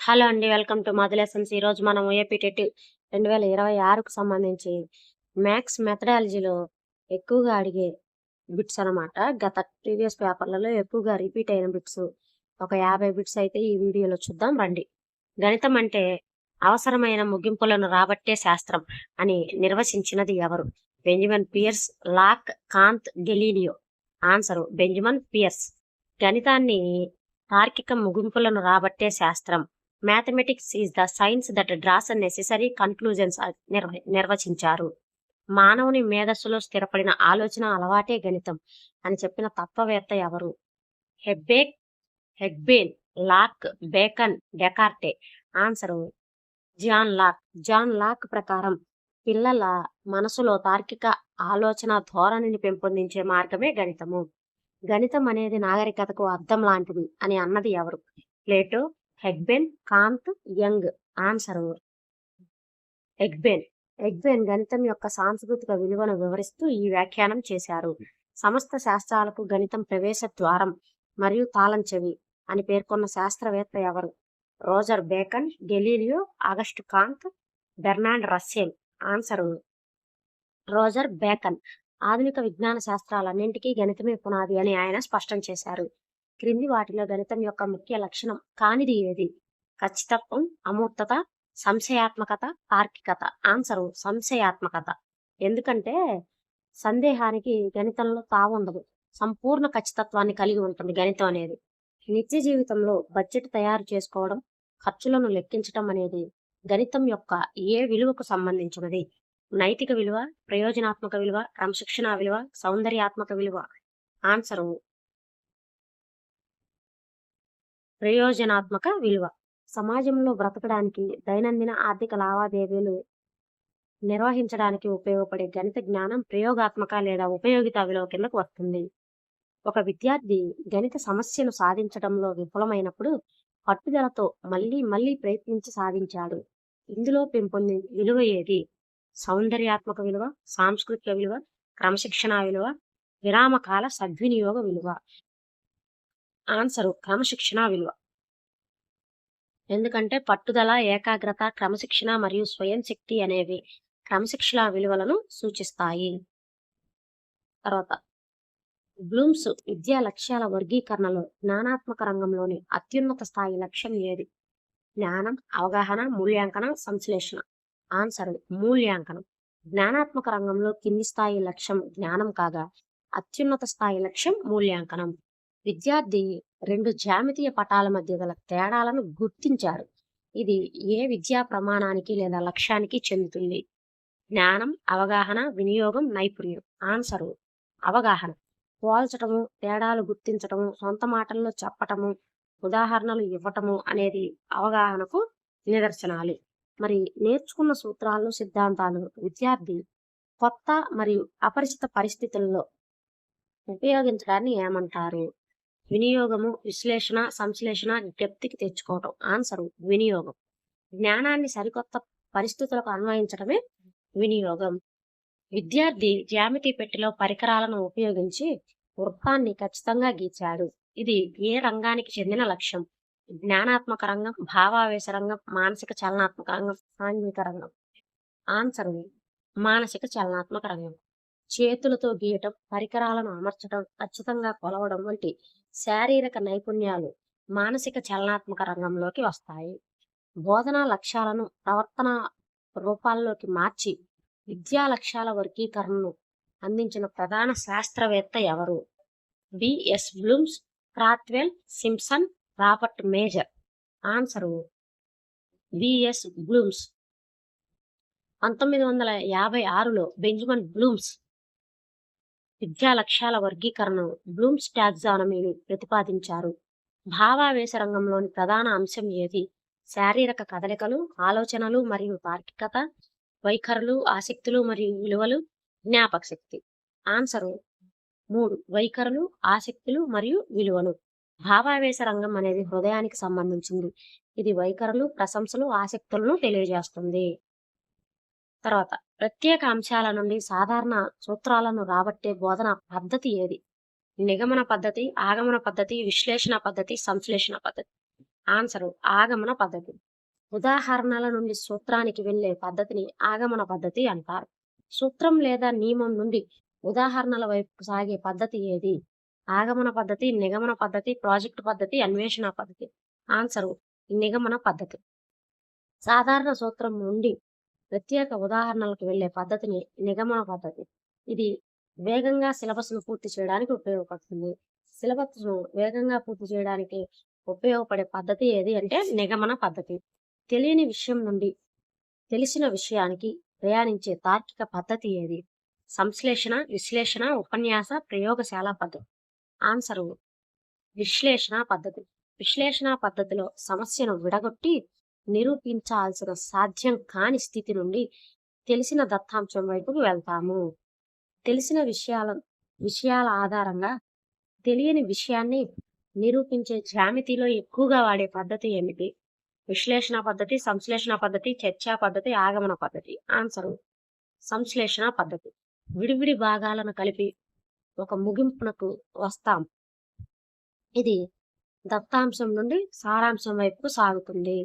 Hello అండి. Welcome to Madhu lessons. ఈరోజు మనం ఏపీ టెట్ 2026కు సంబంధించి మ్యాథ్స్ మెథడాలజీలో ఎక్కువగా అడిగే బిట్స్ అనమాట. గత ప్రీవియస్ పేపర్లలో ఎక్కువగా రిపీట్ అయిన బిట్స్ ఒక 50 బిట్స్ అయితే ఈ వీడియోలో చూద్దాం రండి. గణితం అంటే అవసరమైన ముగింపులను రాబట్టే శాస్త్రం అని నిర్వచించినది ఎవరు? Benjamin Peirce, Locke, Kant, Galileo. Answer Benjamin Peirce. గణితాన్ని తార్కిక ముగింపులను రాబట్టే శాస్త్రం. Mathematics is the science that draws necessary conclusions నిర్వచించారు. మానవుని మేధస్సులో స్థిరపడిన ఆలోచన అలవాటే గణితం అని చెప్పిన తత్వవేత్త ఎవరు? హెబ్బేక్, Hogben, Locke, Bacon, Descartes. Answer John Locke. John Locke ప్రకారం పిల్లల మనసులో తార్కిక ఆలోచన ధోరణిని పెంపొందించే మార్గమే గణితము. గణితం అనేది నాగరికతకు అద్దం లాంటిది అని అన్నది ఎవరు? Plato, Hogben, Kant, Young. Answer Hogben. Hogben గణితం యొక్క సాంస్కృతిక విలువను వివరిస్తూ ఈ వ్యాఖ్యానం చేశారు. సమస్త శాస్త్రాలకు గణితం ప్రవేశ ద్వారం మరియు తాళం చెవి అని పేర్కొన్న శాస్త్రవేత్త ఎవరు? Roger Bacon, Galileo, August Kant, Bertrand Russell. Answer Roger Bacon. ఆధునిక విజ్ఞాన శాస్త్రాలన్నింటికీ గణితమే పునాది అని ఆయన స్పష్టం చేశారు. క్రింది వాటిలో గణితం యొక్క ముఖ్య లక్షణం కానిది ఏది? ఖచ్చితత్వం, అమూర్తత, సంశయాత్మకత, తార్కికత. ఆన్సరు సంశయాత్మకత. ఎందుకంటే సందేహానికి గణితంలో తావుండదు. సంపూర్ణ ఖచ్చితత్వాన్ని కలిగి ఉంటుంది గణితం అనేది. నిత్య జీవితంలో బడ్జెట్ తయారు చేసుకోవడం, ఖర్చులను లెక్కించడం అనేది గణితం యొక్క ఏ విలువకు సంబంధించినది? నైతిక విలువ, ప్రయోజనాత్మక విలువ, క్రమశిక్షణ విలువ, సౌందర్యాత్మక విలువ. ఆన్సరు ప్రయోజనాత్మక విలువ. సమాజంలో బ్రతకడానికి, దైనందిన ఆర్థిక లావాదేవీలు నిర్వహించడానికి ఉపయోగపడే గణిత జ్ఞానం ప్రయోగాత్మక లేదా ఉపయోగిత విలువ కిందకు వస్తుంది. ఒక విద్యార్థి గణిత సమస్యను సాధించడంలో విఫలమైనప్పుడు పట్టుదలతో మళ్ళీ మళ్ళీ ప్రయత్నించి సాధించాడు. ఇందులో పెంపొంది విలువ ఏది? సౌందర్యాత్మక విలువ, సాంస్కృతిక విలువ, క్రమశిక్షణ విలువ, విరామకాల సద్వినియోగ విలువ. ఆన్సరు క్రమశిక్షణ విలువ. ఎందుకంటే పట్టుదల, ఏకాగ్రత, క్రమశిక్షణ మరియు స్వయం శక్తి అనేవి క్రమశిక్షణ విలువలను సూచిస్తాయి. తర్వాత బ్లూమ్స్ విద్యా లక్ష్యాల వర్గీకరణలో జ్ఞానాత్మక రంగంలోని అత్యున్నత స్థాయి లక్ష్యం ఏది? జ్ఞానం, అవగాహన, మూల్యాంకనం, సంశ్లేషణ. ఆన్సర్ మూల్యాంకనం. జ్ఞానాత్మక రంగంలో కింది స్థాయి లక్ష్యం జ్ఞానం కాగా అత్యున్నత స్థాయి లక్ష్యం మూల్యాంకనం. విద్యార్థి రెండు జ్యామితీయ పటాల మధ్య గల తేడాలను గుర్తించారు. ఇది ఏ విద్యా ప్రమాణానికి లేదా లక్ష్యానికి చెందుతుంది? జ్ఞానం, అవగాహన, వినియోగం, నైపుణ్యం. ఆన్సరు అవగాహన. పోల్చటము, తేడాలు గుర్తించటము, సొంత మాటల్లో చెప్పటము, ఉదాహరణలు ఇవ్వటము అనేది అవగాహనకు నిదర్శనాలు. మరి నేర్చుకున్న సూత్రాలు, సిద్ధాంతాలు విద్యార్థి కొత్త మరియు అపరిచిత పరిస్థితుల్లో ఉపయోగించడాన్ని ఏమంటారు? వినియోగము, విశ్లేషణ, సంశ్లేషణ, డెప్త్కి తెచ్చుకోవటం. ఆన్సరు వినియోగం. జ్ఞానాన్ని సరికొత్త పరిస్థితులకు అన్వయించడమే వినియోగం. విద్యార్థి జ్యామితి పెట్టెలో పరికరాలను ఉపయోగించి వృత్తాన్ని ఖచ్చితంగా గీచాడు. ఇది ఏ రంగానికి చెందిన లక్ష్యం? జ్ఞానాత్మక రంగం, భావావేశ రంగం, మానసిక చలనాత్మక రంగం, సాంఘిక రంగం. ఆన్సర్ మానసిక చలనాత్మక రంగం. చేతులతో గీయటం, పరికరాలను అమర్చడం, ఖచ్చితంగా కొలవడం వంటి శారీరక నైపుణ్యాలు మానసిక చలనాత్మక రంగంలోకి వస్తాయి. బోధనా లక్ష్యాలను ప్రవర్తన రూపాల్లోకి మార్చి విద్యా లక్ష్యాల వర్గీకరణను అందించిన ప్రధాన శాస్త్రవేత్త ఎవరు? BS Blooms, Krathwohl, Simpson, Robert Mager. Answer BS Blooms. 1956లో బెంజమిన్ బ్లూమ్స్ విద్యా లక్ష్యాల వర్గీకరణను బ్లూమ్స్ టాక్సానమీని ప్రతిపాదించారు. భావావేశ రంగంలోని ప్రధాన అంశం ఏది? శారీరక కదలికలు, ఆలోచనలు మరియు తార్కికత, వైఖరులు, ఆసక్తులు మరియు విలువలు, జ్ఞాపక శక్తి. ఆన్సరు 3 వైఖరులు, ఆసక్తులు మరియు విలువలు. భావావేశ రంగం అనేది హృదయానికి సంబంధించింది. ఇది వైఖరులు, ప్రశంసలు, ఆసక్తులను తెలియజేస్తుంది. తర్వాత ప్రత్యేక అంశాల నుండి సాధారణ సూత్రాలను రాబట్టే బోధన పద్ధతి ఏది? నిగమన పద్ధతి, ఆగమన పద్ధతి, విశ్లేషణ పద్ధతి, సంశ్లేషణ పద్ధతి. ఆన్సరు ఆగమన పద్ధతి. ఉదాహరణల నుండి సూత్రానికి వెళ్ళే పద్ధతిని ఆగమన పద్ధతి అంటారు. సూత్రం లేదా నియమం నుండి ఉదాహరణల వైపు సాగే పద్ధతి ఏది? ఆగమన పద్ధతి, నిగమన పద్ధతి, ప్రాజెక్ట్ పద్ధతి, అన్వేషణ పద్ధతి. ఆన్సరు నిగమన పద్ధతి. సాధారణ సూత్రం నుండి ప్రత్యేక ఉదాహరణలకు వెళ్ళే పద్ధతిని నిగమన పద్ధతి. ఇది వేగంగా సిలబస్‌ను పూర్తి చేయడానికి ఉపయోగపడుతుంది. సిలబస్‌ను వేగంగా పూర్తి చేయడానికి ఉపయోగపడే పద్ధతి ఏది అంటే నిగమన పద్ధతి. తెలియని విషయం నుండి తెలిసిన విషయానికి ప్రయాణించే తార్కిక పద్ధతి ఏది? సంశ్లేషణ, విశ్లేషణ, ఉపన్యాస, ప్రయోగశాల పద్ధతి. ఆన్సరు విశ్లేషణ పద్ధతి. విశ్లేషణ పద్ధతిలో సమస్యను విడగొట్టి నిరూపించాల్సిన సాధ్యం కాని స్థితి నుండి తెలిసిన దత్తాంశం వైపుకు వెళ్తాము. తెలిసిన విషయాల ఆధారంగా తెలియని విషయాన్ని నిరూపించే జ్యామితిలో ఎక్కువగా వాడే పద్ధతి ఏమిటి? విశ్లేషణ పద్ధతి, సంశ్లేషణ పద్ధతి, చర్చా పద్ధతి, ఆగమన పద్ధతి. ఆన్సరు సంశ్లేషణ పద్ధతి. విడివిడి భాగాలను కలిపి ఒక ముగింపునకు వస్తాం. ఇది దత్తాంశం నుండి సారాంశం వైపుకు సాగుతుంది.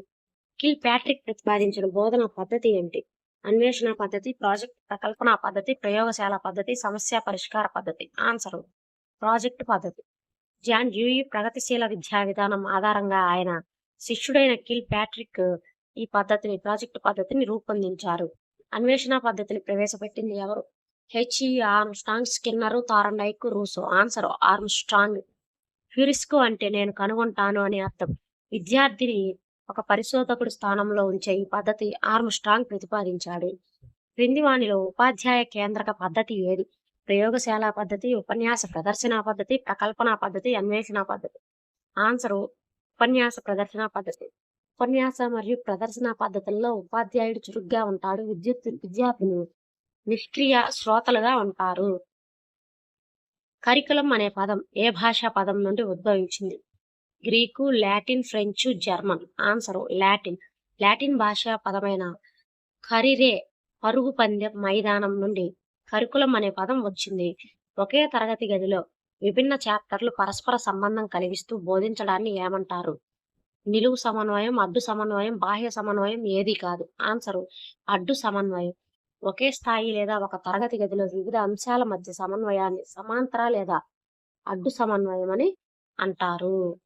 కిల్ ప్యాట్రిక్ ప్రతిపాదించిన బోధన పద్ధతి ఏమిటి? అన్వేషణ పద్ధతి, ప్రాజెక్ట్ ప్రకల్పన పద్ధతి, ప్రయోగశాల పద్ధతి, సమస్య పరిష్కార పద్ధతి. ఆన్సరు ప్రాజెక్ట్ పద్ధతి. జాన్ డ్యూయి ప్రగతిశీల విద్యా విధానం ఆధారంగా ఆయన శిష్యుడైన కిల్ ప్యాట్రిక్ ఈ ప్రాజెక్టు పద్ధతిని రూపొందించారు. అన్వేషణ పద్ధతిని ప్రవేశపెట్టింది ఎవరు? HE Armstrong, Skinner, Thorndike, Rousseau. Answer Armstrong. హ్యూరిస్కో అంటే నేను కనుగొంటాను అని అర్థం. విద్యార్థిని ఒక పరిశోధకుడి స్థానంలో ఉంచే ఈ పద్ధతి ఆర్మ్స్ట్రాంగ్ ప్రతిపాదించాడు. క్రింది వానిలో ఉపాధ్యాయ కేంద్రక పద్ధతి ఏది? ప్రయోగశాల పద్ధతి, ఉపన్యాస ప్రదర్శన పద్ధతి, ప్రకల్పన పద్ధతి, అన్వేషణ పద్ధతి. ఆన్సరు ఉపన్యాస ప్రదర్శన పద్ధతి. ఉపన్యాస మరియు ప్రదర్శన పద్ధతుల్లో ఉపాధ్యాయుడు చురుగ్గా ఉంటాడు, విద్యార్థులు నిష్క్రియ శ్రోతలుగా ఉంటారు. కరికులం అనే పదం ఏ భాషా పదం నుండి ఉద్భవించింది? Greek, Latin, French, German. Answer Latin. Latin భాషా పదమైన కరిరే పరుగు పందెం మైదానం నుండి కరికులం అనే పదం వచ్చింది. ఒకే తరగతి గదిలో విభిన్న చాప్టర్లు పరస్పర సంబంధం కలిగిస్తూ బోధించడాన్ని ఏమంటారు? నిలువు సమన్వయం, అడ్డు సమన్వయం, బాహ్య సమన్వయం ఏది కాదు. ఆన్సరు అడ్డు సమన్వయం. ఒకే స్థాయి లేదా ఒక తరగతి గదిలో వివిధ అంశాల మధ్య సమన్వయాన్ని సమాంతర లేదా అడ్డు సమన్వయం అని అంటారు.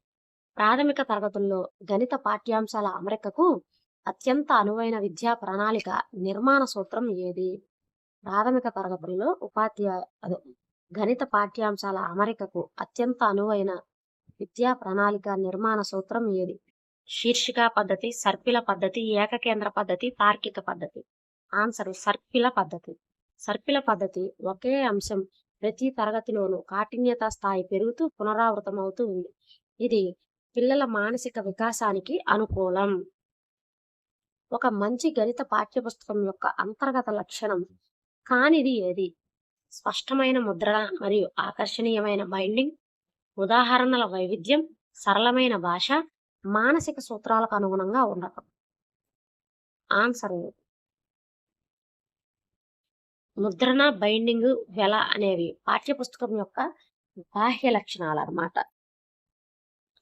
ప్రాథమిక తరగతుల్లో గణిత పాఠ్యాంశాల అమరికకు అత్యంత అనువైన విద్యా ప్రణాళిక నిర్మాణ సూత్రం ఏది? ప్రాథమిక తరగతుల్లో గణిత పాఠ్యాంశాల అమరికకు అత్యంత అనువైన విద్యా ప్రణాళిక నిర్మాణ సూత్రం ఏది? శీర్షిక పద్ధతి, సర్పిల పద్ధతి, ఏకకేంద్ర పద్ధతి, తార్కిక పద్ధతి. ఆన్సర్ సర్పిల పద్ధతి. సర్పిల పద్ధతి ఒకే అంశం ప్రతి తరగతిలోనూ కాఠిన్యత స్థాయి పెరుగుతూ పునరావృతమవుతూ ఉంది. ఇది పిల్లల మానసిక వికాసానికి అనుకూలం. ఒక మంచి గణిత పాఠ్యపుస్తకం యొక్క అంతర్గత లక్షణం కానిది ఏది? స్పష్టమైన ముద్రణ మరియు ఆకర్షణీయమైన బైండింగ్, ఉదాహరణల వైవిధ్యం, సరళమైన భాష, మానసిక సూత్రాలకు అనుగుణంగా ఉండటం. ఆన్సర్ ముద్రణ, బైండింగ్, వెల అనేవి పాఠ్యపుస్తకం యొక్క బాహ్య లక్షణాలు అన్నమాట.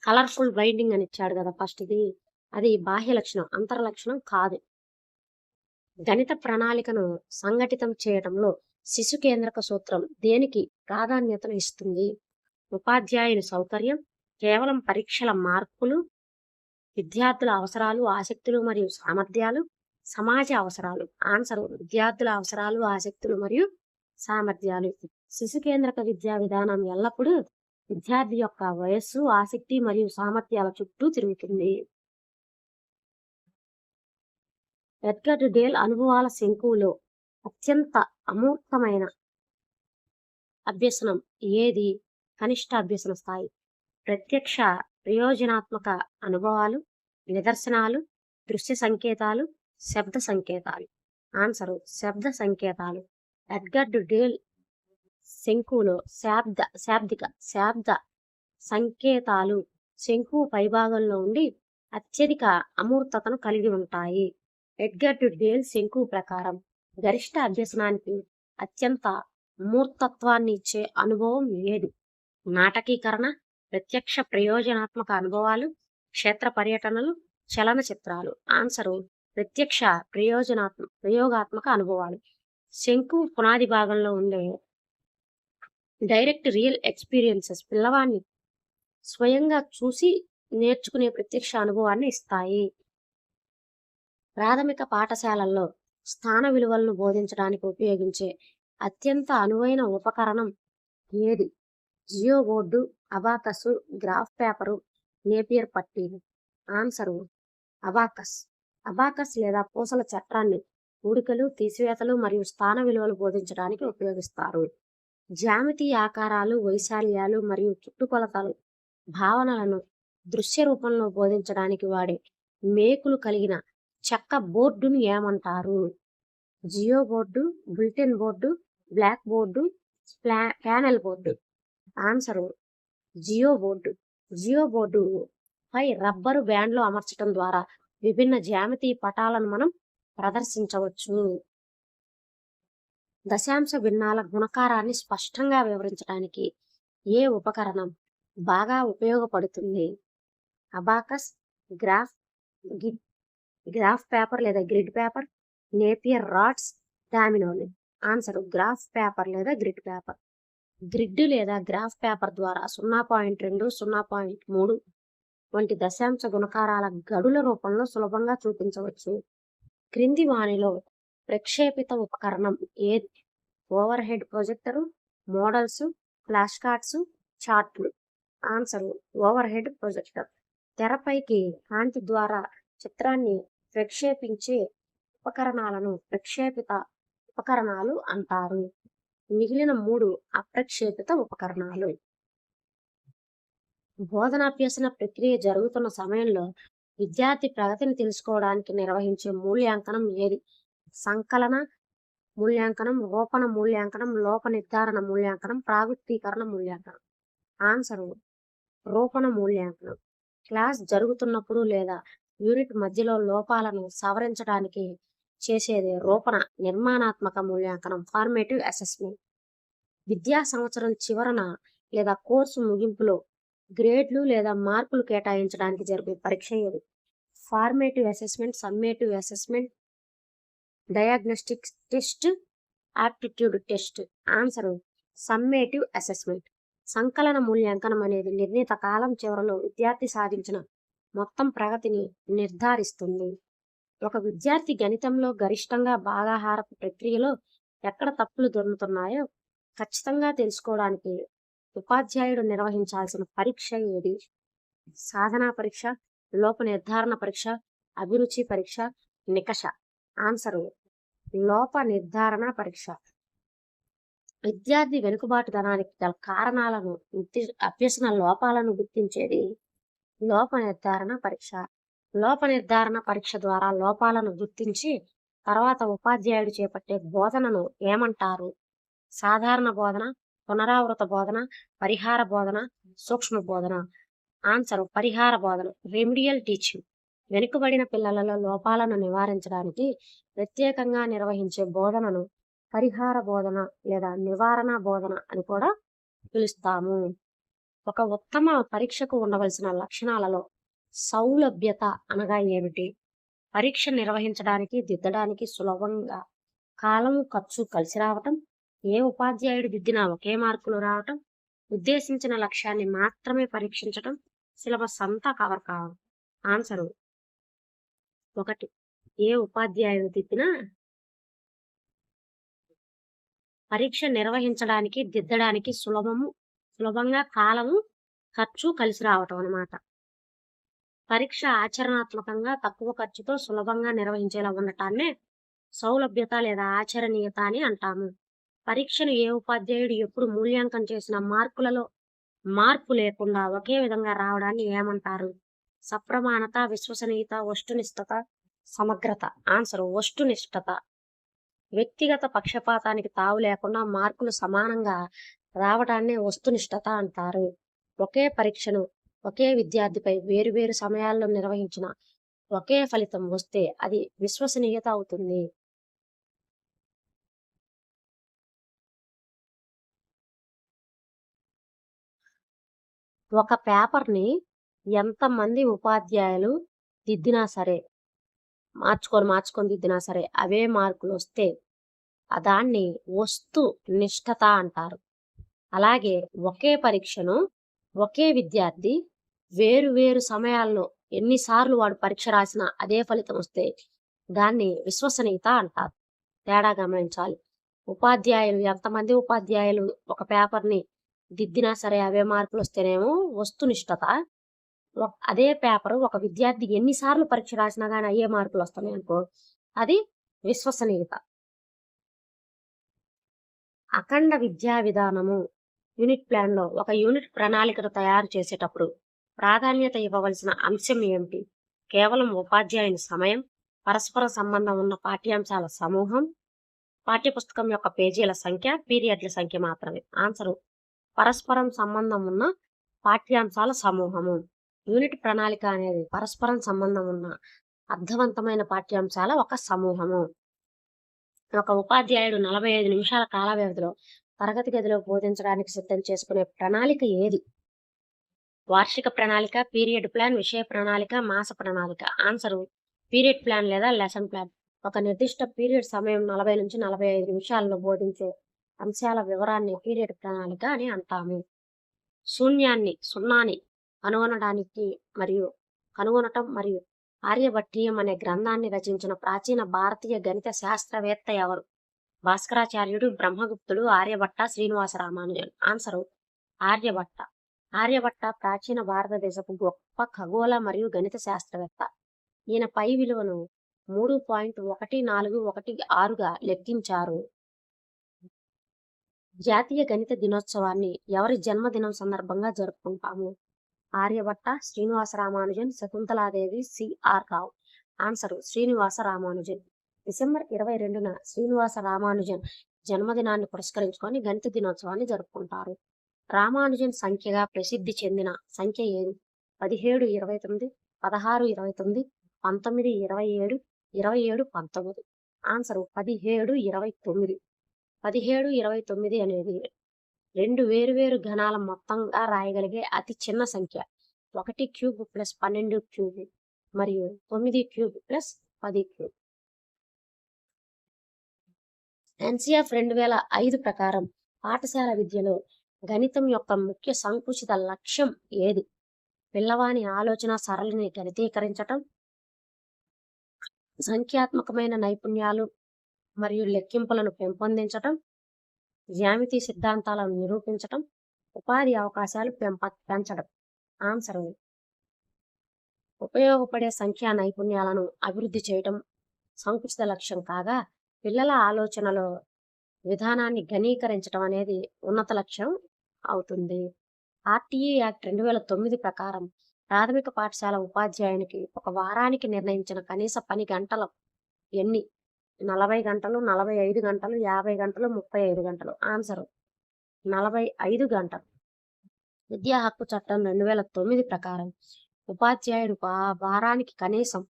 కలర్ఫుల్ బైండింగ్ అని ఇచ్చాడు కదా ఫస్ట్, అది బాహ్య లక్షణం, అంతర లక్షణం కాదు. గణిత ప్రణాళికను సంఘటితం చేయడంలో శిశు కేంద్రక సూత్రం దేనికి ప్రాధాన్యతను ఇస్తుంది? ఉపాధ్యాయుని సౌకర్యం, కేవలం పరీక్షల మార్కులు, విద్యార్థుల అవసరాలు, ఆసక్తులు మరియు సామర్థ్యాలు, సమాజ అవసరాలు. ఆన్సర్ విద్యార్థుల అవసరాలు, ఆసక్తులు మరియు సామర్థ్యాలు. శిశు కేంద్రక విద్యా విధానం ఎల్లప్పుడూ విద్యార్థి యొక్క వయస్సు, ఆసక్తి మరియు సామర్థ్యాల చుట్టూ తిరుగుతుంది. ఎడ్గర్ డేల్ అనుభవాల శంకువులో అత్యంత అమూర్తమైన అభ్యసనం ఏది? కనిష్ట అభ్యసన స్థాయి. ప్రత్యక్ష ప్రయోజనాత్మక అనుభవాలు, నిదర్శనాలు, దృశ్య సంకేతాలు, శబ్ద సంకేతాలు. ఆన్సరు శబ్ద సంకేతాలు. ఎడ్గర్ డేల్ శంకువులో శాబ్ద సంకేతాలు శంకువు పైభాగంలో ఉండి అత్యధిక అమూర్తతను కలిగి ఉంటాయి. ఎడ్గర్ డేల్ శంకువు ప్రకారం గరిష్ట అభ్యసనానికి అత్యంత మూర్తత్వాన్ని ఇచ్చే అనుభవం ఏది? నాటకీకరణ, ప్రత్యక్ష ప్రయోజనాత్మక అనుభవాలు, క్షేత్ర పర్యటనలు, చలనచిత్రాలు. ఆన్సరు ప్రత్యక్ష ప్రయోగాత్మక అనుభవాలు. శంకు పునాది భాగంలో ఉండే డైరెక్ట్ రియల్ ఎక్స్పీరియన్సెస్ పిల్లవాడిని స్వయంగా చూసి నేర్చుకునే ప్రత్యక్ష అనుభవాన్ని ఇస్తాయి. ప్రాథమిక పాఠశాలల్లో స్థాన విలువలను బోధించడానికి ఉపయోగించే అత్యంత అనువైన ఉపకరణం ఏది? Geo board, abacus, graph paper, Napier పట్టీలు. Answer abacus. అబాకస్ లేదా పూసల చట్రాన్ని కూడికలు, తీసివేతలు మరియు స్థాన విలువలు బోధించడానికి ఉపయోగిస్తారు. జ్యామితీయ ఆకారాలు, వైశాల్యాలు మరియు చుట్టుకొలతలు భావనలను దృశ్య రూపంలో బోధించడానికి వాడే మేకులు కలిగిన చెక్క బోర్డును ఏమంటారు? Geo board, bulletin board, black board, panel board. Answer geo board. Geo board పై రబ్బరు బ్యాండ్లు అమర్చడం ద్వారా విభిన్న జ్యామితీయ పటాలను మనం ప్రదర్శించవచ్చు. దశాంశ భిన్నాల గుణకారాన్ని స్పష్టంగా వివరించడానికి ఏ ఉపకరణం బాగా ఉపయోగపడుతుంది? అబాకస్, గ్రాఫ్ గ్రాఫ్ పేపర్ లేదా గ్రిడ్ పేపర్, నేపియర్ రాడ్స్, డామినోలు. ఆన్సర్ గ్రాఫ్ పేపర్ లేదా గ్రిడ్ పేపర్. గ్రిడ్ లేదా గ్రాఫ్ పేపర్ ద్వారా 0.2, 0.3 వంటి దశాంశ గుణకారాల గడుల రూపంలో సులభంగా చూపించవచ్చు. క్రింది వానిలో ప్రక్షేపిత ఉపకరణం ఏది? Over head projector, models, flash cards, చార్ట్లు. Answer over head projector. తెరపైకి కాంతి ద్వారా చిత్రాన్ని ప్రక్షేపించే ఉపకరణాలను ప్రక్షేపిత ఉపకరణాలు అంటారు. మిగిలిన 3 అప్రక్షేపిత ఉపకరణాలు. బోధనాభ్యసన ప్రక్రియ జరుగుతున్న సమయంలో విద్యార్థి ప్రగతిని తెలుసుకోవడానికి నిర్వహించే మూల్యాంకనం ఏది? సంకలన మూల్యాంకనం, రూపణ మూల్యాంకనం, లోప నిర్ధారణ మూల్యాంకనం, ప్రాగుప్తీకరణ మూల్యాంకనం. ఆన్సరు రూపణ మూల్యాంకనం. క్లాస్ జరుగుతున్నప్పుడు లేదా యూనిట్ మధ్యలో లోపాలను సవరించడానికి చేసేది రూపణ నిర్మాణాత్మక మూల్యాంకనం, ఫార్మేటివ్ అసెస్మెంట్. విద్యా సంవత్సరం చివరన లేదా కోర్సు ముగింపులో గ్రేడ్లు లేదా మార్కులు కేటాయించడానికి జరిపే పరీక్ష ఏది? Formative assessment, summative assessment, diagnostic test, aptitude test. Answer summative assessment. సంకలన మూల్యాంకనం అనేది నిర్ణీత కాలం చివరలో విద్యార్థి సాధించిన మొత్తం ప్రగతిని నిర్ధారిస్తుంది. ఒక విద్యార్థి గణితంలో గరిష్టంగా భాగాహారపు ప్రక్రియలో ఎక్కడ తప్పులు దొరుకుతున్నాయో ఖచ్చితంగా తెలుసుకోవడానికి ఉపాధ్యాయుడు నిర్వహించాల్సిన పరీక్ష ఏది? సాధనా పరీక్ష, లోప నిర్ధారణ పరీక్ష, అభిరుచి పరీక్ష, నికష. ఆన్సరు లోప నిర్ధారణ పరీక్ష. విద్యార్థి వెనుకబాటుతనానికి గల కారణాలను, అభ్యసన లోపాలను గుర్తించేది లోప నిర్ధారణ పరీక్ష. లోప నిర్ధారణ పరీక్ష ద్వారా లోపాలను గుర్తించి తర్వాత ఉపాధ్యాయుడు చేపట్టే బోధనను ఏమంటారు? సాధారణ బోధన, పునరావృత బోధన, పరిహార బోధన, సూక్ష్మ బోధన. ఆన్సర్ పరిహార బోధన, రెమిడియల్ టీచింగ్. వెనుకబడిన పిల్లలలో లోపాలను నివారించడానికి ప్రత్యేకంగా నిర్వహించే బోధనను పరిహార బోధన లేదా నివారణ బోధన అని కూడా పిలుస్తాము. ఒక ఉత్తమ పరీక్షకు ఉండవలసిన లక్షణాలలో సౌలభ్యత అనగా ఏమిటి? పరీక్ష నిర్వహించడానికి, దిద్దడానికి సులభంగా కాలం, ఖర్చు కలిసి రావటం, ఏ ఉపాధ్యాయుడు దిద్దినా ఒకే మార్కులు రావటం, ఉద్దేశించిన లక్ష్యాన్ని మాత్రమే పరీక్షించటం, సిలబస్ అంతా కవర్ కావడం. ఆన్సరు 1. ఏ ఉపాధ్యాయుడు దిద్దినా పరీక్ష నిర్వహించడానికి, దిద్దడానికి సులభంగా కాలము, ఖర్చు కలిసి రావటం అన్నమాట. పరీక్ష ఆచరణాత్మకంగా తక్కువ ఖర్చుతో సులభంగా నిర్వహించేలా ఉండటాన్నే సౌలభ్యత లేదా ఆచరణీయత అని అంటాము. పరీక్షను ఏ ఉపాధ్యాయుడు ఎప్పుడు మూల్యాంకనం చేసిన మార్కులలో మార్పు లేకుండా ఒకే విధంగా రావడాన్ని ఏమంటారు? సప్రమాణత, విశ్వసనీయత, వస్తునిష్టత, సమగ్రత. ఆన్సర్ వస్తునిష్టత. వ్యక్తిగత పక్షపాతానికి తావు లేకుండా మార్కులు సమానంగా రావడాన్ని వస్తునిష్టత అంటారు. ఒకే పరీక్షను ఒకే విద్యార్థిపై వేరువేరు సమయాల్లో నిర్వహించిన ఒకే ఫలితం వస్తే అది విశ్వసనీయత అవుతుంది. ఒక పేపర్ని ఎంతమంది ఉపాధ్యాయులు దిద్దినా సరే, మార్చుకొని దిద్దినా సరే అవే మార్కులు వస్తే దాన్ని వస్తు నిష్ఠత అంటారు. అలాగే ఒకే పరీక్షను ఒకే విద్యార్థి వేరు వేరు సమయాల్లో ఎన్నిసార్లు వాడు పరీక్ష రాసినా అదే ఫలితం వస్తే దాన్ని విశ్వసనీయత అంటారు. తేడా గమనించాలి. ఎంతమంది ఉపాధ్యాయులు ఒక పేపర్ని దిద్దినా సరే అవే మార్కులు వస్తేనేమో వస్తునిష్టత. అదే పేపర్ ఒక విద్యార్థి ఎన్నిసార్లు పరీక్ష రాసినా కానీ అయ్యే మార్కులు వస్తున్నాయి అనుకో, అది విశ్వసనీయత. అఖండ విద్యా విధానము యూనిట్ ప్లాన్లో ఒక యూనిట్ ప్రణాళికను తయారు చేసేటప్పుడు ప్రాధాన్యత ఇవ్వవలసిన అంశం ఏమిటి? కేవలం ఉపాధ్యాయుని సమయం, పరస్పర సంబంధం ఉన్న పాఠ్యాంశాల సమూహం, పాఠ్యపుస్తకం యొక్క పేజీల సంఖ్య, పీరియడ్ల సంఖ్య మాత్రమే. ఆన్సరు పరస్పరం సంబంధం ఉన్న పాఠ్యాంశాల సమూహము. యూనిట్ ప్రణాళిక అనేది పరస్పరం సంబంధం ఉన్న అర్థవంతమైన పాఠ్యాంశాల ఒక సమూహము. ఒక ఉపాధ్యాయుడు 45 నిమిషాల కాల వ్యవధిలో తరగతి గదిలో బోధించడానికి సిద్ధం చేసుకునే ప్రణాళిక ఏది? వార్షిక ప్రణాళిక, పీరియడ్ ప్లాన్, విషయ ప్రణాళిక, మాస ప్రణాళిక. ఆన్సరు పీరియడ్ ప్లాన్ లేదా లెసన్ ప్లాన్. ఒక నిర్దిష్ట పీరియడ్ సమయం 40 నుంచి 45 నిమిషాల్లో బోధించే అంశాల వివరాన్ని పీరియడ్ ప్రణాళిక అని అంటాము. సున్నాని కనుగొనటం మరియు ఆర్యభట్టీయం అనే గ్రంథాన్ని రచించిన ప్రాచీన భారతీయ గణిత శాస్త్రవేత్త ఎవరు? భాస్కరాచార్యుడు, బ్రహ్మగుప్తుడు, ఆర్యభట్ట, శ్రీనివాస రామానుజన్. ఆన్సరు ఆర్యభట్ట. ఆర్యభట్ట ప్రాచీన భారతదేశపు గొప్ప ఖగోళ మరియు గణిత శాస్త్రవేత్త. ఈయన పై విలువను 3.1416గా లెక్కించారు. జాతీయ గణిత దినోత్సవాన్ని ఎవరి జన్మదినం సందర్భంగా జరుపుకుంటాము? ఆర్యభట్ట, శ్రీనివాస రామానుజన్, శకుంతలాదేవి, సిఆర్ రావు. ఆన్సరు శ్రీనివాస రామానుజన్. డిసెంబర్ 22న శ్రీనివాస రామానుజన్ జన్మదినాన్ని పురస్కరించుకొని గణిత దినోత్సవాన్ని జరుపుకుంటారు. రామానుజన్ సంఖ్యగా ప్రసిద్ధి చెందిన సంఖ్య ఏది? 17, 29, 16, 29, 19, 27, 27, 19. ఆన్సరు 17, 29. 17, 29 అనేది 2 వేరువేరు ఘనాల మొత్తంగా రాయగలిగే అతి చిన్న సంఖ్య. 1 క్యూబ్ ప్లస్ 12 క్యూబ్ మరియు 9 క్యూబ్ ప్లస్ 10 క్యూబ్. ఎన్సిఎఫ్ 2005 ప్రకారం పాఠశాల విద్యలో గణితం యొక్క ముఖ్య సంకుచిత లక్ష్యం ఏది? పిల్లవాని ఆలోచన సరళిని గణితీకరించటం, సంఖ్యాత్మకమైన నైపుణ్యాలు మరియు లెక్కింపులను పెంపొందించటం, జ్యామితి సిద్ధాంతాలను నిరూపించటం, ఉపాధి అవకాశాలు పెంచడం. ఆన్సర్ ఉపయోగపడే సంఖ్యా నైపుణ్యాలను అభివృద్ధి చేయటం సంకుచిత లక్ష్యం కాగా, పిల్లల ఆలోచనలో విధానాన్ని ఘనీకరించడం అనేది ఉన్నత లక్ష్యం అవుతుంది. ఆర్టీఈ యాక్ట్ 2009 ప్రకారం ప్రాథమిక పాఠశాల ఉపాధ్యాయునికి ఒక వారానికి నిర్ణయించిన కనీస పని గంటలు ఎన్ని? 40 గంటలు, 45 గంటలు, 50 గంటలు, 35 గంటలు. ఆన్సర్ 45 గంటలు. విద్యా హక్కు చట్టం 2009 ప్రకారం ఉపాధ్యాయుడు వారానికి కనీసం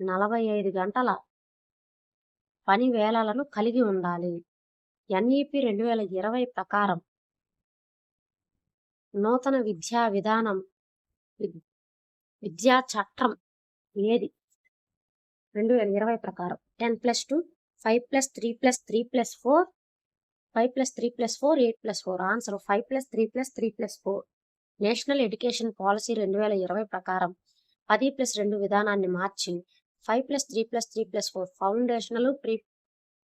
45 గంటల పని వేళలను కలిగి ఉండాలి. ఎన్ఈపి 2020 ప్రకారం నూతన విద్యా విధానం విద్యా చట్టం ఏది? 2020 ప్రకారం 10+2, 5+3+3+4, 5+3+4, 8+4. ఆన్సర్ 5+3+3+4. నేషనల్ ఎడ్యుకేషన్ పాలసీ 2020 ప్రకారం 10+2 విధానాన్ని మార్చి 5+3+3+4 ఫౌండేషనల్,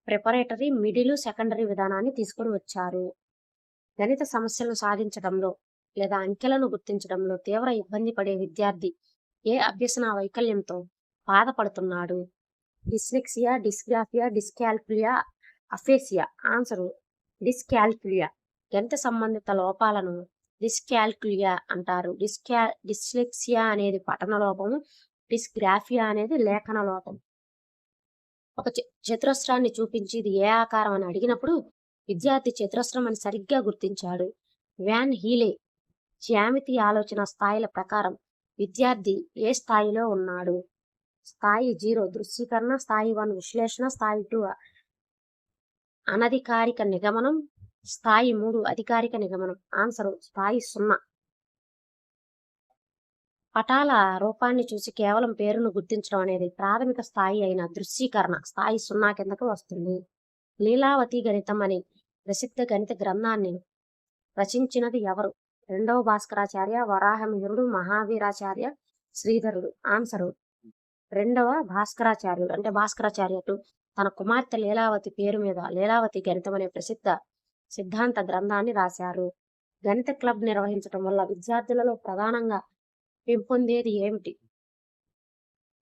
ప్రిపరేటరీ, మిడిల్, సెకండరీ విధానాన్ని తీసుకొని వచ్చారు. గణిత సమస్యలను సాధించడంలో లేదా అంకెలను గుర్తించడంలో తీవ్ర ఇబ్బంది పడే విద్యార్థి ఏ అభ్యసన వైకల్యంతో బాధపడుతున్నాడు? Dyslexia, dysgraphia, డిస్కాల్కులియా, aphasia. ఆన్సరు డిస్కాల్కులియా. గణిత సంబంధిత లోపాలను డిస్కాల్కులియా అంటారు. డిస్లెక్సియా అనేది పఠన లోపము, డిస్గ్రాఫియా అనేది లేఖన లోపం. ఒక చతురస్రాన్ని చూపించి ఇది ఏ ఆకారం అని అడిగినప్పుడు విద్యార్థి చతురస్రం అని సరిగ్గా గుర్తించాడు. వ్యాన్ హీలే జ్యామితి ఆలోచన స్థాయిల ప్రకారం విద్యార్థి ఏ స్థాయిలో ఉన్నాడు? స్థాయి 0 దృశ్యీకరణ, స్థాయి 1 విశ్లేషణ, స్థాయి 2 అనధికారిక నిగమనం, స్థాయి 3 అధికారిక నిగమనం. ఆన్సర్ స్థాయి 0. పటాల రూపాన్ని చూసి కేవలం పేరును గుర్తించడం అనేది ప్రాథమిక స్థాయి అయిన దృశ్యీకరణ స్థాయి 0 కిందకు వస్తుంది. లీలావతి గణితం అని ప్రసిద్ధ గణిత గ్రంథాన్ని రచించినది ఎవరు? రెండవ భాస్కరాచార్య, వరాహమిహిరుడు, మహావీరాచార్య, శ్రీధరుడు. ఆన్సరు రెండవ భాస్కరాచార్యుడు. అంటే భాస్కరాచార్యుడు తన కుమార్తె లీలావతి పేరు మీద లీలావతి గణితం అనే ప్రసిద్ధ సిద్ధాంత గ్రంథాన్ని రాశారు. గణిత క్లబ్ నిర్వహించడం వల్ల విద్యార్థులలో ప్రధానంగా పెంపొందేది ఏమిటి?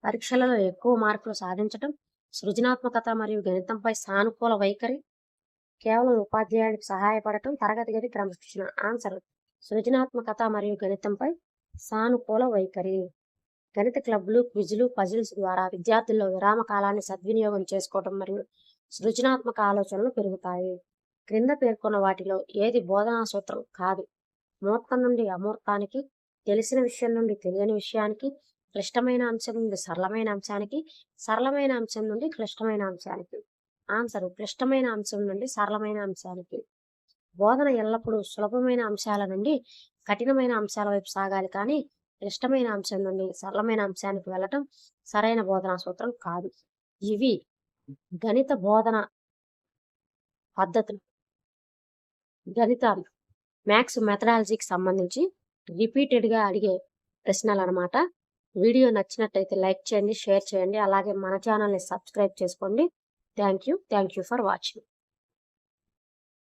పరీక్షలలో ఎక్కువ మార్కులు సాధించటం, సృజనాత్మకత మరియు గణితంపై సానుకూల వైఖరి, కేవలం ఉపాధ్యాయుడికి సహాయపడటం, తరగతి గది క్రమశిక్షణ. ఆన్సర్ సృజనాత్మకత మరియు గణితంపై సానుకూల వైఖరి. గణిత క్లబ్లు, క్విజ్లు, పజిల్స్ ద్వారా విద్యార్థుల్లో విరామ కాలాన్ని సద్వినియోగం చేసుకోవటం మరియు సృజనాత్మక ఆలోచనలు పెరుగుతాయి. క్రింద పేర్కొన్న వాటిలో ఏది బోధనా సూత్రం కాదు? మూర్తం నుండి అమూర్తానికి, తెలిసిన విషయం నుండి తెలియని విషయానికి, క్లిష్టమైన అంశం నుండి సరళమైన అంశానికి, సరళమైన అంశం నుండి క్లిష్టమైన అంశానికి. ఆన్సర్ క్లిష్టమైన అంశం నుండి సరళమైన అంశానికి. బోధన ఎల్లప్పుడూ సులభమైన అంశాల నుండి కఠినమైన అంశాల వైపు సాగాలి, కానీ క్లిష్టమైన అంశం నుండి సరళమైన అంశానికి వెళ్ళటం సరైన బోధనా సూత్రం కాదు. ఇవి గణిత బోధన పద్ధతులు, గణిత మ్యాథ్స్ మెథడాలజీకి సంబంధించి రిపీటెడ్గా అడిగే ప్రశ్నలు అనమాట. వీడియో నచ్చినట్టయితే లైక్ చేయండి, షేర్ చేయండి, అలాగే మన ఛానల్ని సబ్స్క్రైబ్ చేసుకోండి. Thank you for watching.